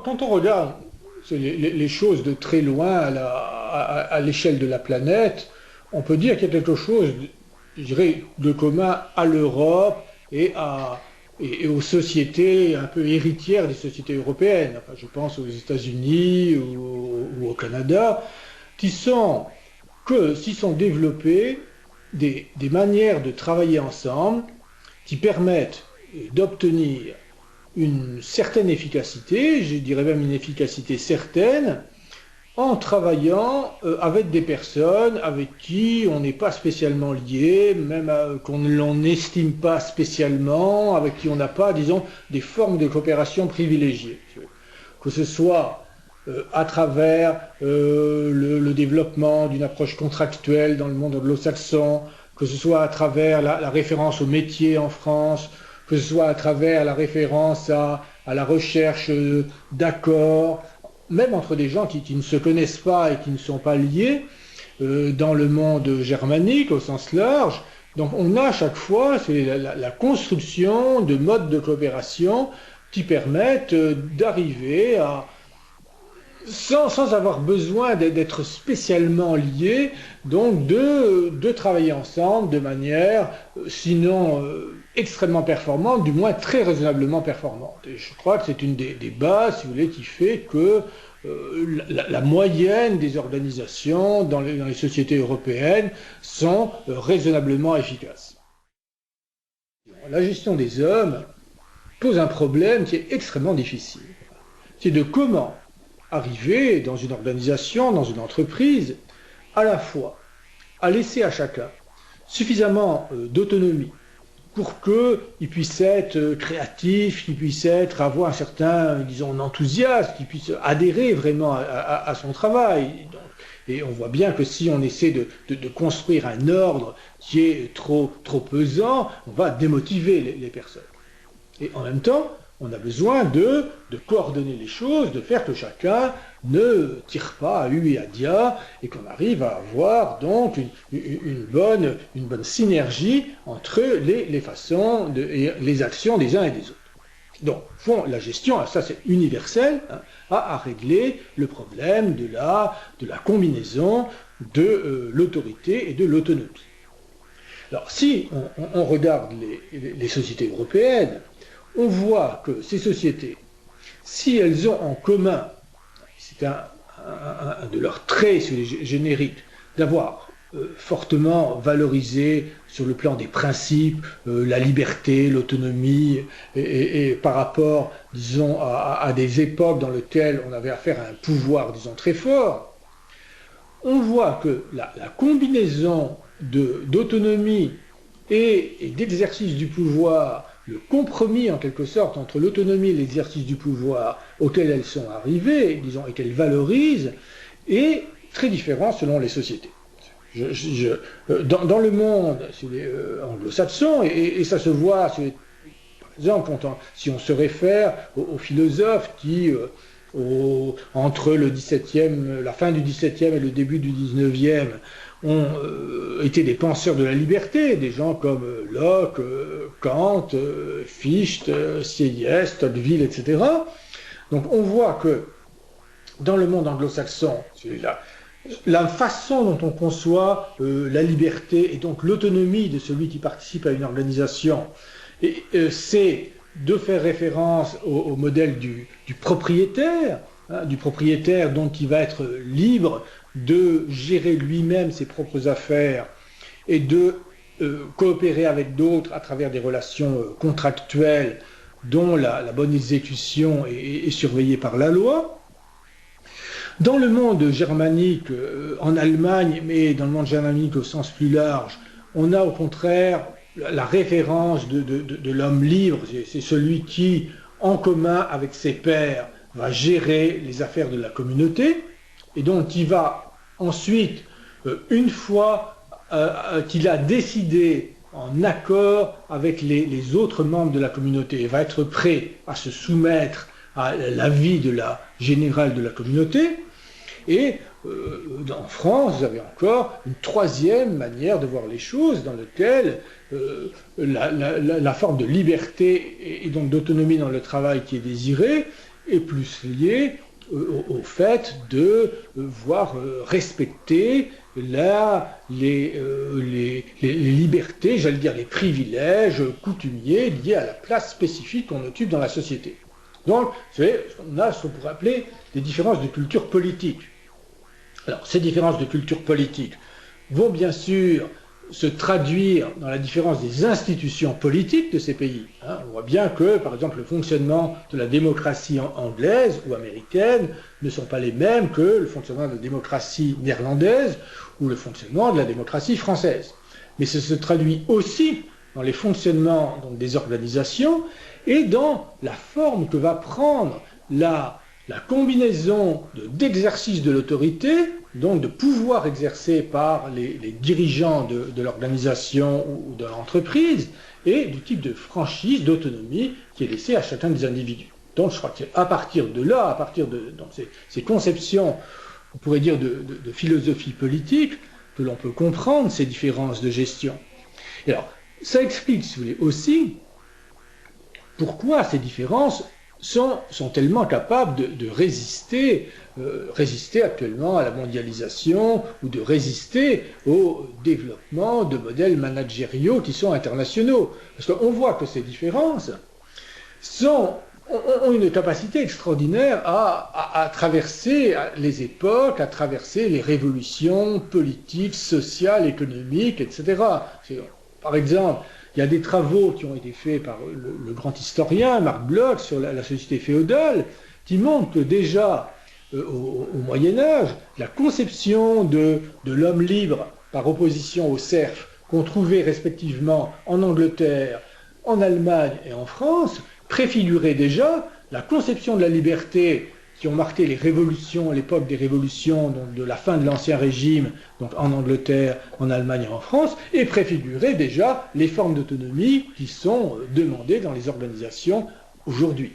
quand on regarde les choses de très loin à l'échelle de la planète, on peut dire qu'il y a quelque chose, je dirais, de commun à l'Europe et aux sociétés un peu héritières des sociétés européennes. Enfin, je pense aux États-Unis ou au Canada, qui sont s'y sont développées des manières de travailler ensemble qui permettent d'obtenir une certaine efficacité, je dirais même une efficacité certaine, en travaillant avec des personnes avec qui on n'est pas spécialement lié, même qu'on ne l'on n'estime pas spécialement, avec qui on n'a pas, disons, des formes de coopération privilégiées. Que ce soit à travers le développement d'une approche contractuelle dans le monde anglo-saxon, que ce soit à travers la référence au métier en France, que ce soit à travers la référence à la recherche d'accords, même entre des gens qui ne se connaissent pas et qui ne sont pas liés, dans le monde germanique au sens large. Donc on a à chaque fois la construction de modes de coopération qui permettent d'arriver à, sans avoir besoin d'être spécialement liés, donc de travailler ensemble de manière, sinon extrêmement performante, du moins très raisonnablement performante. Et je crois que c'est une des bases, si vous voulez, qui fait que la moyenne des organisations dans les sociétés européennes sont raisonnablement efficaces. La gestion des hommes pose un problème qui est extrêmement difficile. C'est de comment arriver dans une organisation, dans une entreprise, à la fois à laisser à chacun suffisamment d'autonomie pour qu'il puisse être créatif, qu'il puisse avoir un certain, disons, enthousiasme, qu'il puisse adhérer vraiment à son travail. Et on voit bien que si on essaie de construire un ordre qui est trop pesant, on va démotiver les personnes. Et en même temps, on a besoin de coordonner les choses, de faire que chacun ne tire pas à hu et à dia, et qu'on arrive à avoir donc une bonne synergie entre les façons et les actions des uns et des autres. Donc, la gestion, ça c'est universel, hein, à régler le problème de la combinaison de l'autorité et de l'autonomie. Alors, si on regarde les sociétés européennes, on voit que ces sociétés, si elles ont en commun, c'est un de leurs traits génériques, d'avoir fortement valorisé sur le plan des principes la liberté, l'autonomie, et par rapport, disons, à des époques dans lesquelles on avait affaire à un pouvoir, disons, très fort, on voit que la combinaison d'autonomie et d'exercice du pouvoir, le compromis en quelque sorte entre l'autonomie et l'exercice du pouvoir auquel elles sont arrivées, disons, et qu'elles valorisent, est très différent selon les sociétés. Dans le monde anglo-saxon, et ça se voit, par exemple, si on se réfère aux philosophes qui, entre la fin du XVIIe et le début du XIXe, ont été des penseurs de la liberté, des gens comme Locke, Kant, Fichte, Sieyès, Tocqueville, etc. Donc on voit que dans le monde anglo-saxon, la façon dont on conçoit la liberté et donc l'autonomie de celui qui participe à une organisation, c'est de faire référence au modèle du propriétaire, hein, du propriétaire donc qui va être libre de gérer lui-même ses propres affaires et de coopérer avec d'autres à travers des relations contractuelles dont la bonne exécution est surveillée par la loi. Dans le monde germanique, en Allemagne, mais dans le monde germanique au sens plus large, on a au contraire la référence de l'homme libre, c'est celui qui, en commun avec ses pairs, va gérer les affaires de la communauté, et donc qui va ensuite, une fois qu'il a décidé en accord avec les autres membres de la communauté, va être prêt à se soumettre à l'avis générale de la communauté. Et en France, vous avez encore une troisième manière de voir les choses dans laquelle la forme de liberté et donc d'autonomie dans le travail qui est désirée est plus lié au fait de voir respecter les libertés, j'allais dire les privilèges coutumiers liés à la place spécifique qu'on occupe dans la société. Donc, vous savez, on a ce qu'on pourrait appeler des différences de culture politique. Alors, ces différences de culture politique vont bien sûr se traduire dans la différence des institutions politiques de ces pays. On voit bien que, par exemple, le fonctionnement de la démocratie anglaise ou américaine ne sont pas les mêmes que le fonctionnement de la démocratie néerlandaise ou le fonctionnement de la démocratie française. Mais ça se traduit aussi dans les fonctionnements donc, des organisations et dans la forme que va prendre la combinaison d'exercice de l'autorité, donc de pouvoir exercé par les dirigeants de l'organisation ou de l'entreprise, et du type de franchise, d'autonomie qui est laissée à chacun des individus. Donc je crois que c'est à partir de là, à partir de donc ces conceptions, on pourrait dire de philosophie politique, que l'on peut comprendre ces différences de gestion. Et alors, ça explique, si vous voulez, aussi pourquoi ces différences sont tellement capables de résister actuellement à la mondialisation ou de résister au développement de modèles managériaux qui sont internationaux. Parce qu'on voit que ces différences ont une capacité extraordinaire à traverser les époques, à traverser les révolutions politiques, sociales, économiques, etc. Par exemple, il y a des travaux qui ont été faits par le grand historien Marc Bloch sur la société féodale qui montrent que déjà au Moyen-Âge, la conception de l'homme libre par opposition au serf qu'on trouvait respectivement en Angleterre, en Allemagne et en France préfigurait déjà la conception de la liberté qui ont marqué les révolutions, l'époque des révolutions, donc de la fin de l'Ancien Régime, donc en Angleterre, en Allemagne et en France, et préfigurait déjà les formes d'autonomie qui sont demandées dans les organisations aujourd'hui.